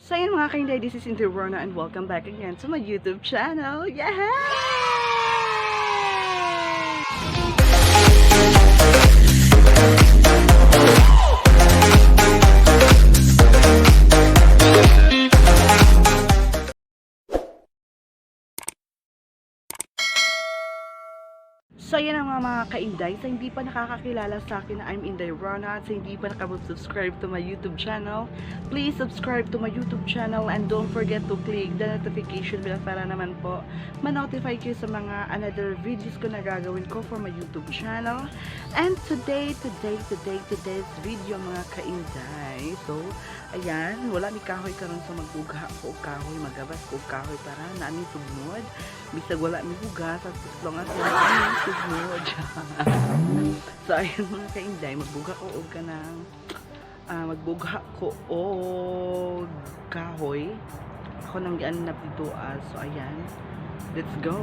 So yun mga kainday, this is Inday Rona and welcome back again to my YouTube channel. Yay! So yan ang mga kainday, sa hindi pa nakakakilala sa akin na I'm Inday Rona at sa hindi pa nakapag-subscribe to my YouTube channel, please subscribe to my YouTube channel and don't forget to click the notification bell para naman po ma-notify kayo sa mga another videos ko na gagawin ko for my YouTube channel. And today's video mga kainday, so ayan, wala ni kahoy karon sa magbuga ko kahoy, magabas ko kahoy para namin sugnod bisag wala mi hugas at long as wala sugnod. So ayun mga kainday, magbuga ko og kanang magbuga ko og kahoy ako nang gian na pituas. So ayan, let's go.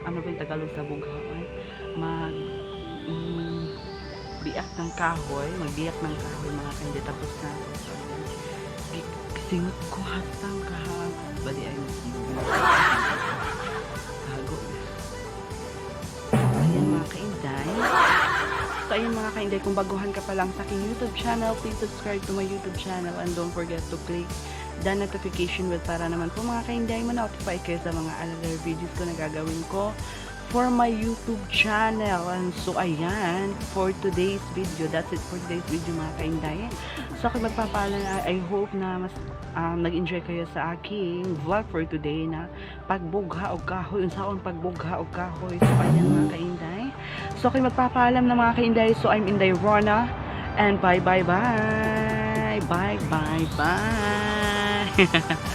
ano ba yung Tagalog sa bughaon? Mag biak ng kahoy, magbiyak ng kahoy mga kainday, tapos na ako. So, singot ko hatang kahapon. Bali ay hago. Ayan mga kainday. So ayun mga kainday, kung baguhan ka pa lang sa aking YouTube channel, please subscribe to my YouTube channel and don't forget to click the notification bell para naman po mga kainday ma-notify kayo sa mga other videos ko na gagawin ko for my YouTube channel. And so ayan, for today's video, that's it for today's video mga kainday. So ako magpapaalam, I hope na mas nag-enjoy kayo sa aking vlog for today na pagbugha o kahoy, unsaon pagbugha o kahoy. So ayan mga kainday. So ako magpapaalam na mga kainday. So I'm Inday Rona and bye bye bye. Bye bye bye.